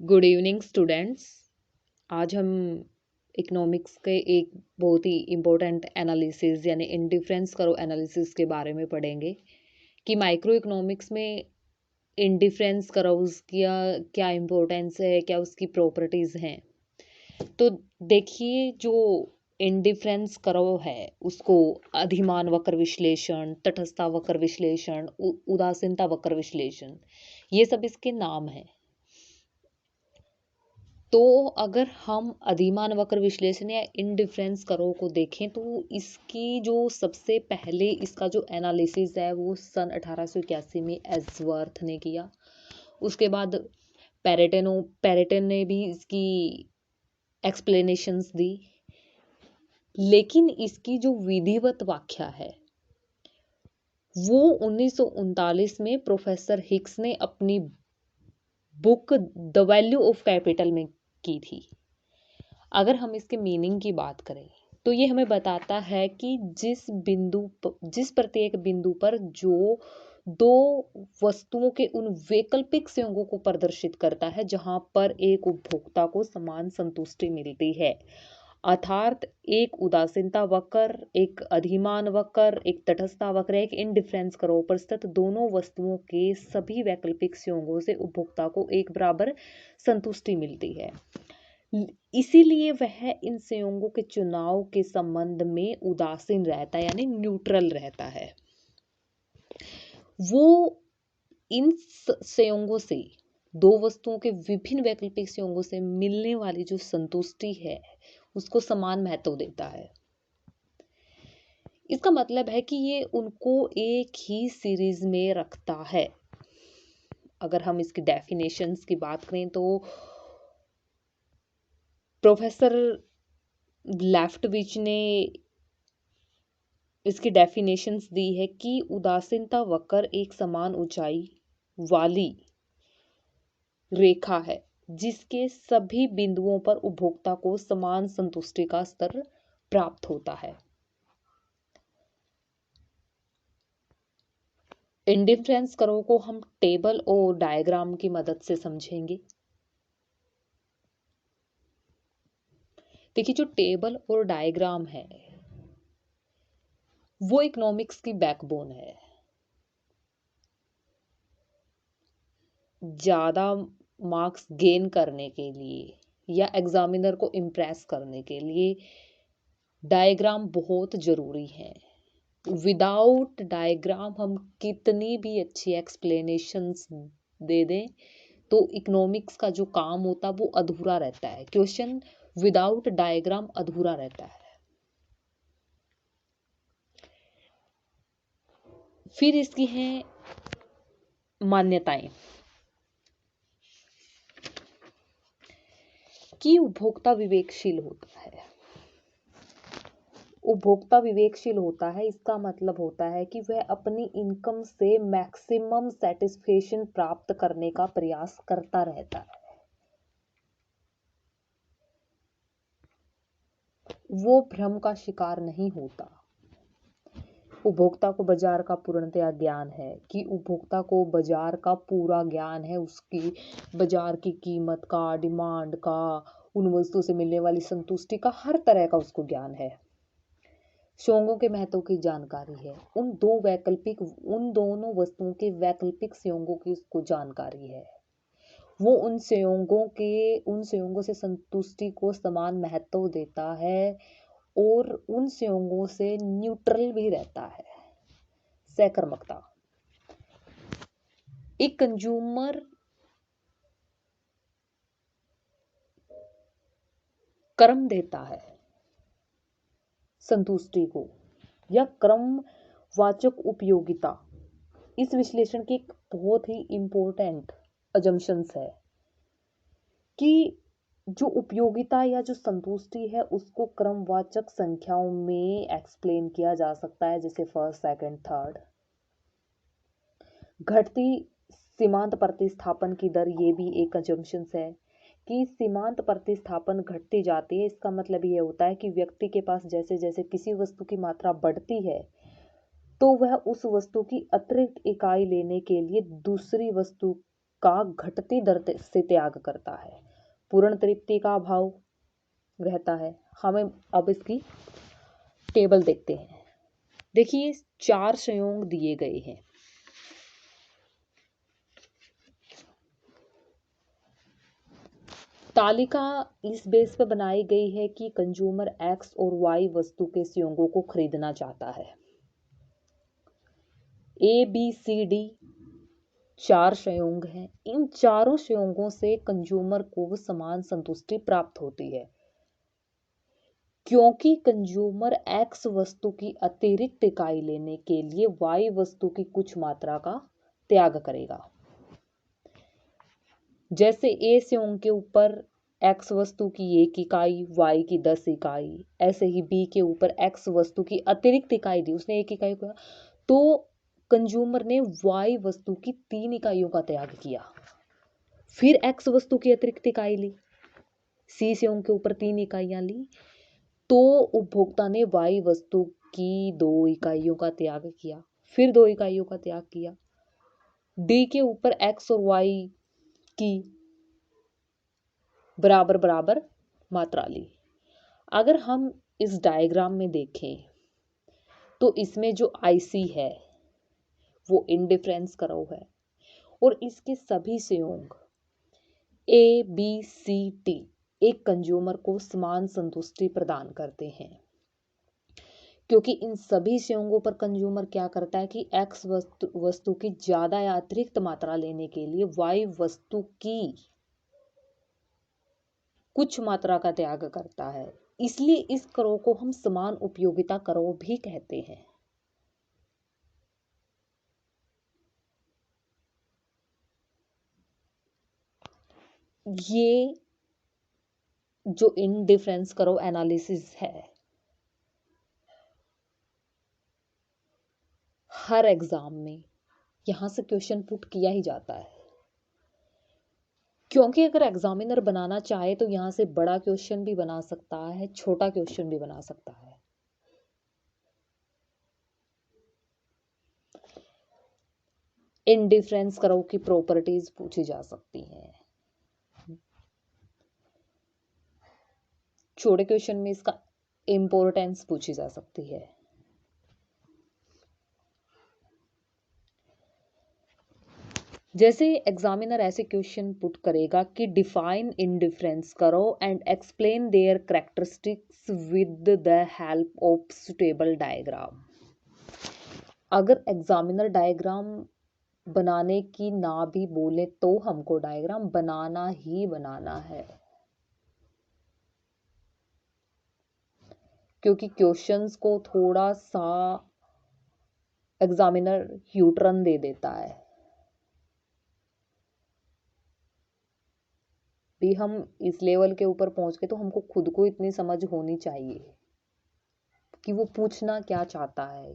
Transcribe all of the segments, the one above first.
Good evening students. आज हम economics के एक बहुत ही इम्पोर्टेंट एनालिसिस यानी इंडिफरेंस करो एनालिसिस के बारे में पढ़ेंगे कि माइक्रो इकोनॉमिक्स में इंडिफरेंस करोज क्या क्या इम्पोर्टेंस है, क्या उसकी प्रॉपर्टीज़ हैं। तो देखिए, जो इंडिफरेंस करो है उसको अधिमान वक्र विश्लेषण, तटस्थता वक्र विश्लेषण, उदासीनता वक्र विश्लेषण, ये सब इसके नाम हैं। तो अगर हम अधिमान वक्र विश्लेषण या इंडिफरेंस करो को देखें तो इसकी जो सबसे पहले इसका जो एनालिसिस है वो सन 1881 में एल्सवर्थ ने किया। उसके बाद पेरेटन ने भी इसकी एक्सप्लेनेशंस दी, लेकिन इसकी जो विधिवत व्याख्या है वो 1939 में प्रोफेसर हिक्स ने अपनी book the value of capital में की थी। अगर हम इसके मीनिंग की बात करें तो ये हमें बताता है कि जिस प्रत्येक बिंदु पर जो दो वस्तुओं के उन वैकल्पिक संयोगों को प्रदर्शित करता है जहां पर एक उपभोक्ता को समान संतुष्टि मिलती है, अर्थात एक उदासीनता वक्र, एक अधिमान वक्र, एक तटस्थता वक्र, एक इंडिफरेंस कर्व पर स्थित दोनों वस्तुओं के सभी वैकल्पिक संयोगों से उपभोक्ता को एक बराबर संतुष्टि मिलती है। इसीलिए वह इन संयोगों के चुनाव के संबंध में उदासीन रहता है यानी न्यूट्रल रहता है। वो इन संयोगों से, दो वस्तुओं के विभिन्न वैकल्पिक संयोगों से मिलने वाली जो संतुष्टि है उसको समान महत्व देता है। इसका मतलब है कि ये उनको एक ही सीरीज में रखता है। अगर हम इसकी डेफिनेशंस की बात करें तो प्रोफेसर लेफ्टविच ने इसकी डेफिनेशंस दी है कि उदासीनता वक्र एक समान ऊंचाई वाली रेखा है जिसके सभी बिंदुओं पर उपभोक्ता को समान संतुष्टि का स्तर प्राप्त होता है। इंडिफरेंस कर्व को हम टेबल और डायग्राम की मदद से समझेंगे। देखिए, जो टेबल और डायग्राम है वो इकोनॉमिक्स की बैकबोन है। ज्यादा मार्क्स गेन करने के लिए या एग्जामिनर को इम्प्रेस करने के लिए डायग्राम बहुत जरूरी है। विदाउट डायग्राम हम कितनी भी अच्छी एक्सप्लेनेशंस दे दें तो इकोनॉमिक्स का जो काम होता है वो अधूरा रहता है। क्वेश्चन विदाउट डायग्राम अधूरा रहता है। फिर इसकी हैं मान्यताएं कि उपभोक्ता विवेकशील होता है। उपभोक्ता विवेकशील होता है इसका मतलब होता है कि वह अपनी इनकम से मैक्सिमम सेटिस्फेक्शन प्राप्त करने का प्रयास करता रहता है। वो भ्रम का शिकार नहीं होता। उपभोक्ता को बाजार का पूर्णतया ज्ञान है कि उपभोक्ता को बाजार का पूरा ज्ञान है, उसकी बाजार की कीमत का, डिमांड का, उन वस्तुओं से मिलने वाली संतुष्टि का, हर तरह का उसको ज्ञान है। संयोगों के महत्व की जानकारी है। उन दोनों वस्तुओं के वैकल्पिक संयोगों की उसको जानकारी है। वो उन संयोगों से संतुष्टि को समान महत्व देता है और उन संयोगों से न्यूट्रल भी रहता है। सहकर्मकता, एक कंज्यूमर क्रम देता है संतुष्टि को या क्रमवाचक उपयोगिता। इस विश्लेषण की एक बहुत ही इंपॉर्टेंट अजम्पशंस है कि जो उपयोगिता या जो संतुष्टि है उसको क्रमवाचक संख्याओं में एक्सप्लेन किया जा सकता है, जैसे फर्स्ट, सेकंड, थर्ड। घटती सीमांत प्रतिस्थापन की दर, ये भी एक अजम्पशन है कि सीमांत प्रतिस्थापन घटती जाती है। इसका मतलब ये होता है कि व्यक्ति के पास जैसे जैसे किसी वस्तु की मात्रा बढ़ती है तो वह उस वस्तु की अतिरिक्त इकाई लेने के लिए दूसरी वस्तु का घटती दर से त्याग करता है, पूर्ण तृप्ति का अभाव रहता है। हमें अब इसकी टेबल देखते हैं। देखिए 4 संयोग दिए गए हैं। तालिका इस बेस पर बनाई गई है कि कंज्यूमर एक्स और वाई वस्तु के संयोगों को खरीदना चाहता है। ए बी सी डी 4 संयोग हैं। इन चारों संयोगों से कंज्यूमर को समान संतुष्टि प्राप्त होती है, क्योंकि कंज्यूमर एक्स वस्तु की अतिरिक्त इकाई लेने के लिए वाई वस्तु की कुछ मात्रा का त्याग करेगा। जैसे ए संयोग के ऊपर एक्स वस्तु की 1 इकाई, वाई की 10 इकाई, ऐसे ही बी के ऊपर एक्स वस्तु की अतिरिक्त इकाई दी, उसने 1 इकाई को, तो कंज्यूमर ने वाई वस्तु की 3 इकाइयों का त्याग किया। फिर एक्स वस्तु की अतिरिक्त इकाई ली, सी संयोग के ऊपर 3 इकाइयां ली, तो उपभोक्ता ने वाई वस्तु की 2 इकाइयों का त्याग किया, फिर 2 इकाइयों का त्याग किया। डी के ऊपर एक्स और वाई की बराबर बराबर मात्रा ली। अगर हम इस डायग्राम में देखें तो इसमें जो आईसी है वो इंडिफरेंस कर्व है और इसके सभी संयोग ए बी सी टी एक कंज्यूमर को समान संतुष्टि प्रदान करते हैं, क्योंकि इन सभी संयोगों पर कंज्यूमर क्या करता है कि एक्स वस्तु की ज्यादा या अतिरिक्त मात्रा लेने के लिए वाई वस्तु की कुछ मात्रा का त्याग करता है। इसलिए इस करों को हम समान उपयोगिता करों भी कहते हैं। ये जो इंडिफरेंस करो एनालिसिस है, हर एग्जाम में यहां से क्वेश्चन पुट किया ही जाता है, क्योंकि अगर एग्जामिनर बनाना चाहे तो यहां से बड़ा क्वेश्चन भी बना सकता है, छोटा क्वेश्चन भी बना सकता है। इंडिफरेंस करो की प्रॉपर्टीज पूछी जा सकती हैं। छोटे क्वेश्चन में इसका इंपॉर्टेंस पूछी जा सकती है। जैसे एग्जामिनर ऐसे क्वेश्चन पुट करेगा कि डिफाइन इंडिफरेंस करो and explain there characteristics with the help of suitable diagram. अगर एग्जामिनर डायग्राम बनाने की ना भी बोले तो हमको डायग्राम बनाना ही बनाना है, क्योंकि क्वेश्चंस को थोड़ा सा एग्जामिनर यूटर्न दे देता है। भी हम इस लेवल के ऊपर पहुंच के तो हमको खुद को इतनी समझ होनी चाहिए कि वो पूछना क्या चाहता है,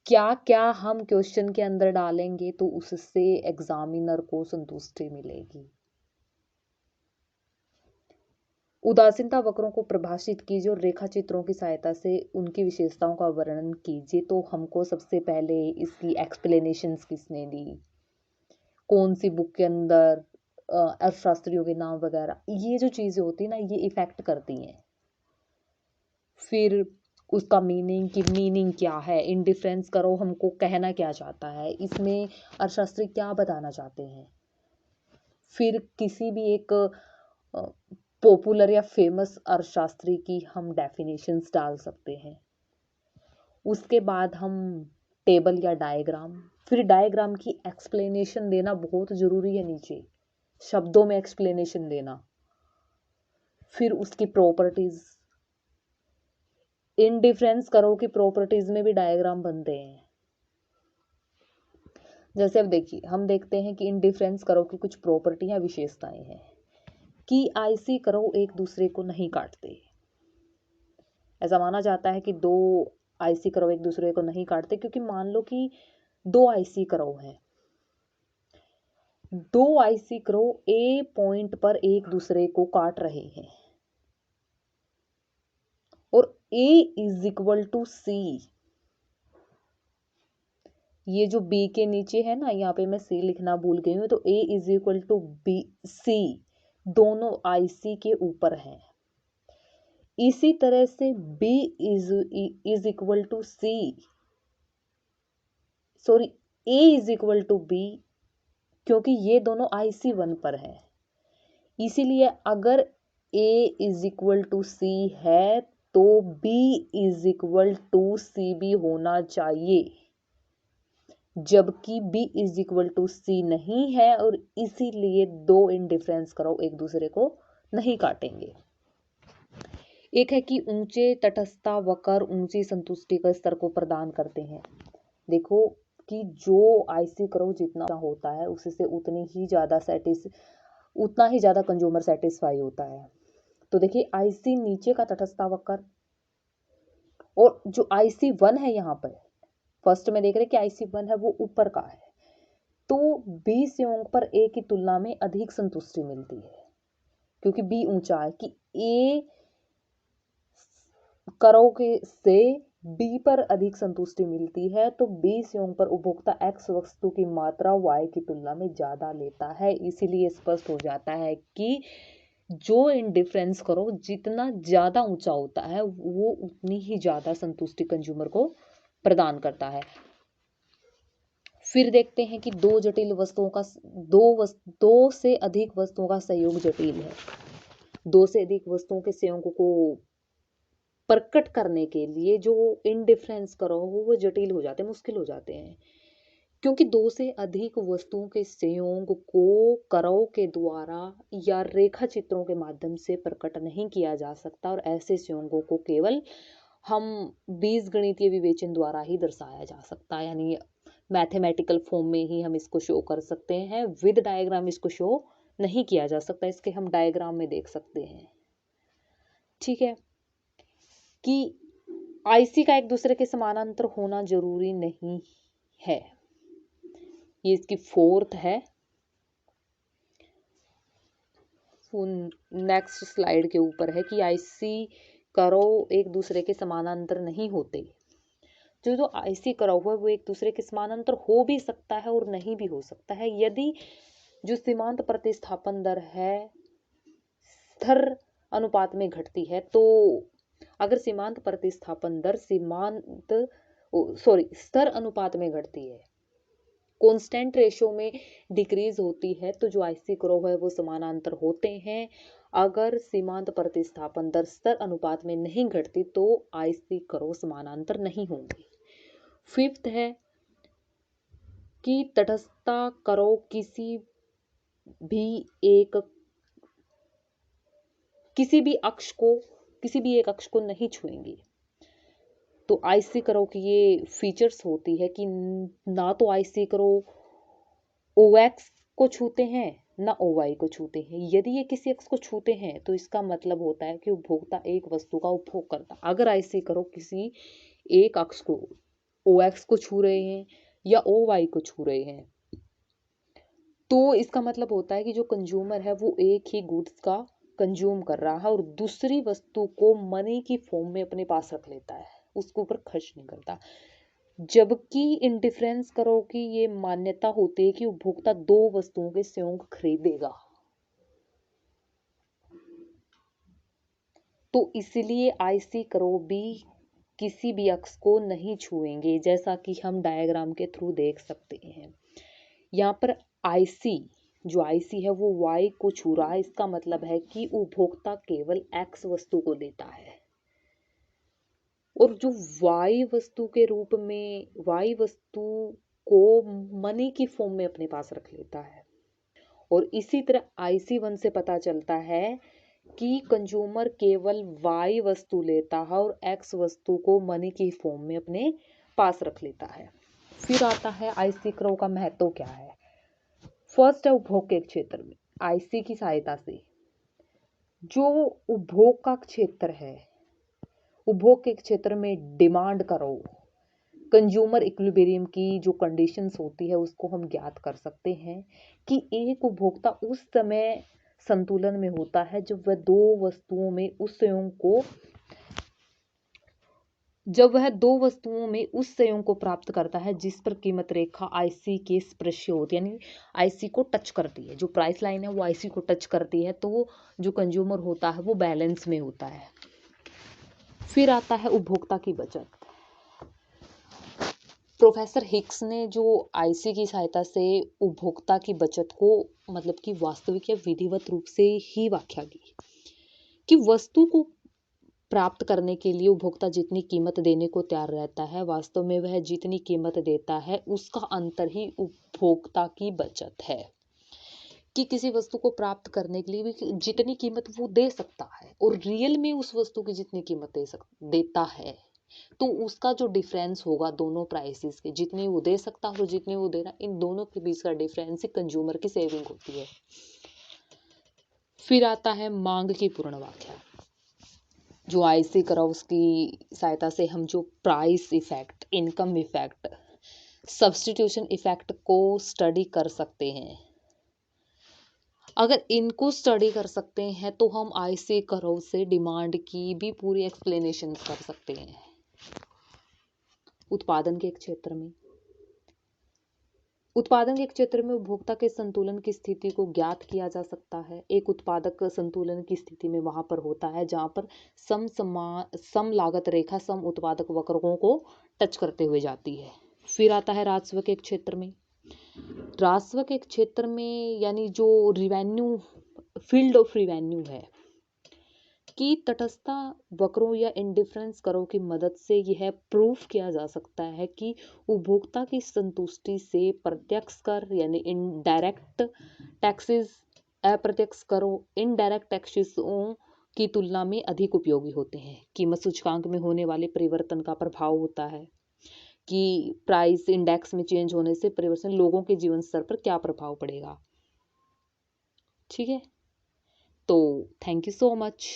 क्या क्या हम क्वेश्चन के अंदर डालेंगे तो उससे एग्जामिनर को संतुष्टि मिलेगी। उदासीनता वक्रों को परिभाषित कीजिए और रेखा चित्रों की सहायता से उनकी विशेषताओं का वर्णन कीजिए। तो हमको सबसे पहले इसकी एक्सप्लेनेशंस किसने दी, कौन सी बुक के अंदर, अर्थशास्त्रियों के नाम वगैरह, ये जो चीजें होती है ना, ये इफेक्ट करती हैं। फिर उसका मीनिंग की मीनिंग क्या है, इंडिफरेंस करो हमको कहना क्या चाहता है, इसमें अर्थशास्त्री क्या बताना चाहते हैं। फिर किसी भी एक पॉपुलर या फेमस अर्थशास्त्री की हम डेफिनेशंस डाल सकते हैं। उसके बाद हम टेबल या डायग्राम, फिर डायग्राम की एक्सप्लेनेशन देना बहुत ज़रूरी है, नीचे शब्दों में एक्सप्लेनेशन देना। फिर उसकी प्रॉपर्टीज, इंडिफरेंस करो की प्रॉपर्टीज में भी डायग्राम बनते हैं। जैसे अब देखिए, हम देखते हैं कि इंडिफरेंस करो की कुछ प्रॉपर्टी या विशेषताएं हैं कि आईसी करो एक दूसरे को नहीं काटते। ऐसा माना जाता है कि 2 आईसी करो एक दूसरे को नहीं काटते, क्योंकि मान लो कि 2 आईसी करो हैं, 2 आईसी करो ए पॉइंट पर एक दूसरे को काट रहे हैं और ए इज इक्वल टू सी, ये जो बी के नीचे है ना, यहाँ पे मैं सी लिखना भूल गई हूँ, तो A is equal to B C, दोनों आई सी के ऊपर हैं। इसी तरह से B is equal to C, sorry A is equal to B, क्योंकि ये दोनों IC1 पर है। इसीलिए अगर A is equal to C है तो B is equal to C भी होना चाहिए, जबकि B is equal to C नहीं है, और इसीलिए दो इंडिफरेंस करो एक दूसरे को नहीं काटेंगे। एक है कि ऊंचे तटस्थता वक्र ऊंची संतुष्टि का स्तर को प्रदान करते हैं। देखो कि जो IC कर्व जितना होता है उससे उतनी ही ज्यादा उतना ही ज्यादा कंज्यूमर सेटिस्फाई होता है। तो देखिए IC नीचे का तटस्थता वक्र, और जो IC1 है यहाँ पर फर्स्ट में देख रहे कि IC1 है वो ऊपर का है, तो बी संयोग पर ए की तुलना में अधिक संतुष्टि मिलती है, क्योंकि बी ऊंचा है, कि ए करों के से बी पर अधिक संतुष्टि मिलती है, तो बी संयोग पर उपभोक्ता एक्स वस्तु की मात्रा वाई की तुलना में ज्यादा लेता है। इसीलिए स्पष्ट हो जाता है कि जो इंडिफरेंस करो जितना ज्यादा ऊंचा होता है वो उतनी ही ज्यादा संतुष्टि कंज्यूमर को प्रदान करता है। फिर देखते हैं कि दो जटिल वस्तुओं का दो से अधिक वस्तुओं का संयोग जटिल है। दो से अधिक वस्तुओं के संयोग को प्रकट करने के लिए जो इंडिफरेंस करो वो जटिल हो जाते हैं, मुश्किल हो जाते हैं, क्योंकि दो से अधिक वस्तुओं के संयोग को करों के द्वारा या रेखा चित्रों के माध्यम से प्रकट नहीं किया जा सकता, और ऐसे संयोगों को केवल हम बीजगणितीय विवेचन द्वारा ही दर्शाया जा सकता है, यानी मैथमेटिकल फॉर्म में ही हम इसको शो कर सकते हैं। विद डायग्राम इसको शो नहीं किया जा सकता, इसके हम डायग्राम में देख सकते हैं। ठीक है, कि IC का एक दूसरे के समानांतर होना जरूरी नहीं है। ये इसकी फोर्थ है। नेक्स्ट स्लाइड के ऊपर है कि IC कर्व एक दूसरे के समानांतर नहीं होते। जो IC कर्व है वो एक दूसरे के समानांतर हो भी सकता है और नहीं भी हो सकता है, यदि जो सीमांत प्रतिस्थापन दर है स्थिर अनुपात में घटती है। तो अगर सीमांत प्रतिस्थापन दर स्तर अनुपात में घटती है, कांस्टेंट रेशो में डिक्रीज होती है, तो जो IC कर्व है वो समानांतर होते हैं। अगर सीमांत प्रतिस्थापन दर स्तर अनुपात में नहीं घटती तो IC कर्व समानांतर नहीं होंगे। फिफ्थ है कि तटस्थता कर्व किसी भी एक अक्ष को नहीं छुएंगे। तो IC कर्व की ये फीचर्स होती है कि ना तो IC कर्व OX को छूते हैं ना OY को छूते हैं। यदि ये किसी अक्ष को छूते हैं तो इसका मतलब होता है कि उपभोक्ता एक वस्तु का उपभोग करता। अगर IC कर्व किसी एक अक्ष को OX को छू रहे हैं या OY को छू रहे हैं, तो इसका मतलब होता है कि जो कंज्यूमर है वो एक ही गुड्स का कंज्यूम कर रहा है और दूसरी वस्तु को मनी की फॉर्म में अपने पास रख लेता है, उसके ऊपर खर्च नहीं करता। जबकि इंडिफरेंस करो कि ये मान्यता होती है कि उपभोक्ता दो वस्तुओं के संयोग खरीदेगा, तो इसलिए IC कर्व भी किसी भी अक्ष को नहीं छुएंगे, जैसा कि हम डायग्राम के थ्रू देख सकते हैं। यहाँ पर जो IC है वो Y को छू रहा है, इसका मतलब है कि उपभोक्ता केवल X वस्तु को लेता है, और जो Y वस्तु के रूप में Y वस्तु को मनी की फॉर्म में अपने पास रख लेता है। और इसी तरह IC1 से पता चलता है कि कंज्यूमर केवल Y वस्तु लेता है और X वस्तु को मनी की फॉर्म में अपने पास रख लेता है। फिर आता है IC कर्व का महत्व क्या है। फर्स्ट है उपभोग के क्षेत्र में IC की सहायता से जो उपभोग का क्षेत्र है, उपभोग के क्षेत्र में डिमांड करो कंज्यूमर इक्विलिब्रियम की जो कंडीशंस होती है उसको हम ज्ञात कर सकते हैं कि एक उपभोक्ता उस समय संतुलन में होता है जब वह दो वस्तुओं में उस संयोग को जब वह दो वस्तुओं में उस संयोग को प्राप्त करता है जिस पर कीमत रेखा आईसी के स्पर्श होती है, यानी आईसी को टच करती है, जो प्राइस लाइन है वो आईसी को टच करती है, तो जो कंज्यूमर होता है वो बैलेंस में होता है। फिर आता है उपभोक्ता की बचत। प्रोफेसर हिक्स ने जो आईसी की सहायता से उपभोक्ता की बचत को मतलब कि वास्तविक या विधिवत रूप से ही व्याख्या की कि वस्तु को प्राप्त करने के लिए उपभोक्ता जितनी कीमत देने को तैयार रहता है, वास्तव में वह जितनी कीमत देता है उसका अंतर ही उपभोक्ता की बचत है। कि किसी वस्तु को प्राप्त करने के लिए भी जितनी कीमत वो दे सकता है और रियल में उस वस्तु की जितनी कीमत देता है, तो उसका जो डिफरेंस होगा दोनों प्राइसेस के, जितनी वो दे सकता है और जितनी वो दे रहा है, इन दोनों के बीच का डिफरेंस ही कंज्यूमर की सेविंग होती है। फिर आता है मांग की पूर्ण व्याख्या। जो आईसी कर्व्स की सहायता से हम जो price effect, income effect, substitution effect को स्टडी कर सकते हैं। अगर इनको स्टडी कर सकते हैं तो हम आईसी कर्व से डिमांड की भी पूरी एक्सप्लेनेशन कर सकते हैं। उत्पादन के क्षेत्र में उपभोक्ता के संतुलन की स्थिति को ज्ञात किया जा सकता है। एक उत्पादक संतुलन की स्थिति में वहां पर होता है जहां पर सम लागत रेखा सम उत्पादक वक्रों को टच करते हुए जाती है। फिर आता है राजस्व के क्षेत्र में। राजस्व के क्षेत्र में यानी जो रिवेन्यू, फील्ड ऑफ रिवेन्यू है, कि तटस्थता वक्रों या इंडिफरेंस करों की मदद से यह प्रूफ किया जा सकता है कि उपभोक्ता की संतुष्टि से प्रत्यक्ष कर यानी इनडायरेक्ट टैक्सेस, अप्रत्यक्ष करों इनडायरेक्ट टैक्सेसों की तुलना में अधिक उपयोगी होते हैं। कीमत सूचकांक में होने वाले परिवर्तन का प्रभाव होता है कि प्राइस इंडेक्स में चेंज होने से परिवर्तन लोगों के जीवन स्तर पर क्या प्रभाव पड़ेगा। ठीक है, तो थैंक यू सो मच।